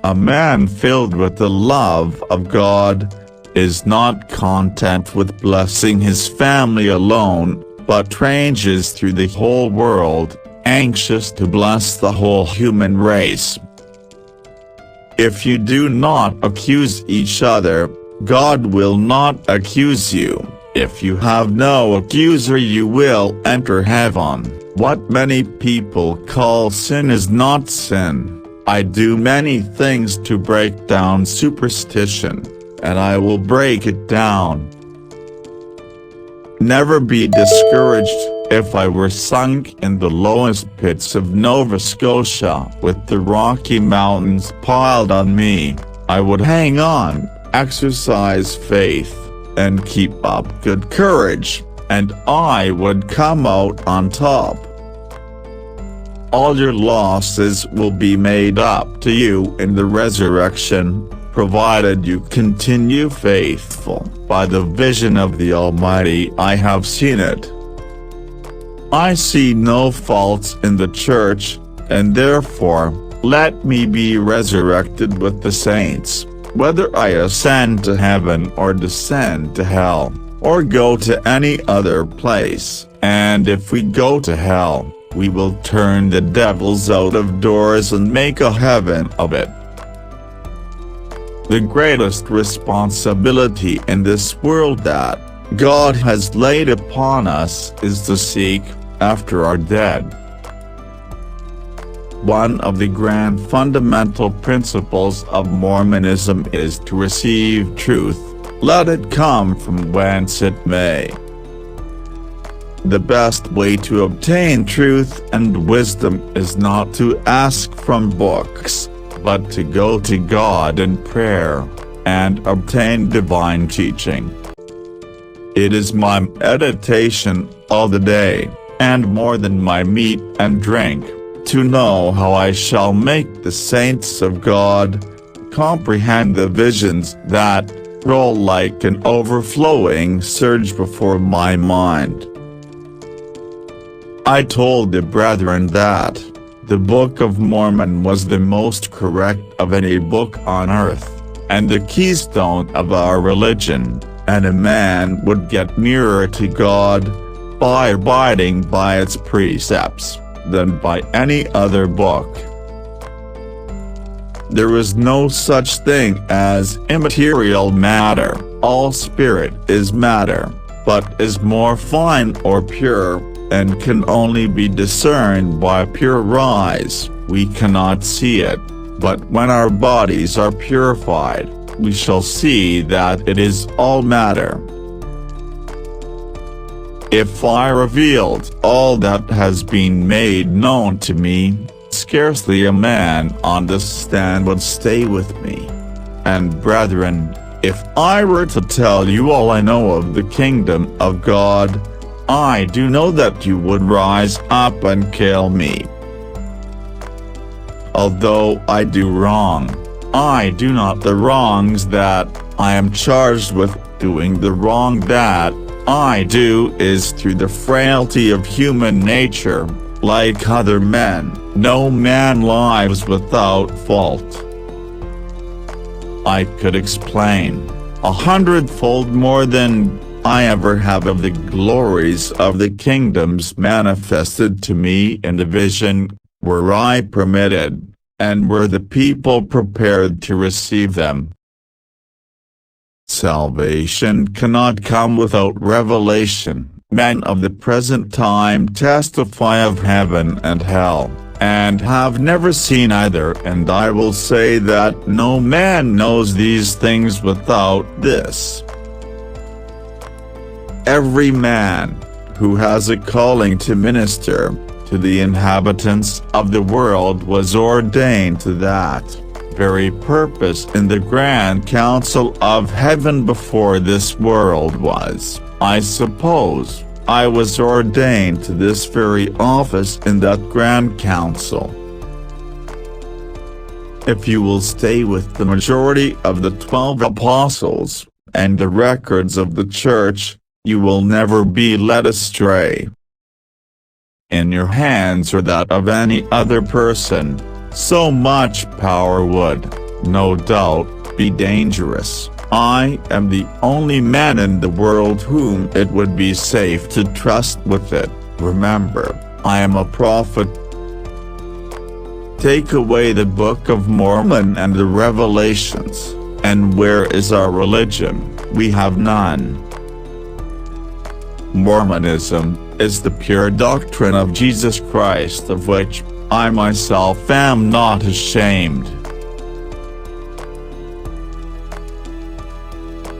A man filled with the love of God is not content with blessing his family alone, but ranges through the whole world, anxious to bless the whole human race. If you do not accuse each other, God will not accuse you. If you have no accuser, you will enter heaven. What many people call sin is not sin. I do many things to break down superstition, and I will break it down. Never be discouraged. If I were sunk in the lowest pits of Nova Scotia with the Rocky Mountains piled on me, I would hang on, exercise faith, and keep up good courage, and I would come out on top. All your losses will be made up to you in the resurrection, provided you continue faithful. By the vision of the Almighty I have seen it. I see no faults in the church, and therefore, let me be resurrected with the saints, whether I ascend to heaven or descend to hell, or go to any other place. And if we go to hell, we will turn the devils out of doors and make a heaven of it. The greatest responsibility in this world that God has laid upon us is to seek after our dead. One of the grand fundamental principles of Mormonism is to receive truth, let it come from whence it may. The best way to obtain truth and wisdom is not to ask from books, but to go to God in prayer, and obtain divine teaching. It is my meditation all the day, and more than my meat and drink, to know how I shall make the saints of God comprehend the visions that roll like an overflowing surge before my mind. I told the brethren that the Book of Mormon was the most correct of any book on earth, and the keystone of our religion, and a man would get nearer to God by abiding by its precepts than by any other book. There is no such thing as immaterial matter. All spirit is matter, but is more fine or pure, and can only be discerned by pure eyes. We cannot see it, but when our bodies are purified, we shall see that it is all matter. If I revealed all that has been made known to me, scarcely a man on this stand would stay with me. And brethren, if I were to tell you all I know of the kingdom of God, I do know that you would rise up and kill me. Although I do wrong, I do not the wrongs that I am charged with doing. The wrong that I do is through the frailty of human nature. Like other men, no man lives without fault. I could explain 100-fold more than I ever have of the glories of the kingdoms manifested to me in the vision, were I permitted, and were the people prepared to receive them. Salvation cannot come without revelation. Men of the present time testify of heaven and hell, and have never seen either, and I will say that no man knows these things without this. Every man who has a calling to minister to the inhabitants of the world was ordained to that very purpose in the grand council of heaven before this world was. I suppose I was ordained to this very office in that grand council. If you will stay with the majority of the 12 apostles, and the records of the church, you will never be led astray. In your hands or that of any other person, so much power would no doubt, be dangerous. I am the only man in the world whom it would be safe to trust with it. Remember, I am a prophet. Take away the Book of Mormon and the Revelations, and where is our religion? We have none. Mormonism is the pure doctrine of Jesus Christ, of which I myself am not ashamed.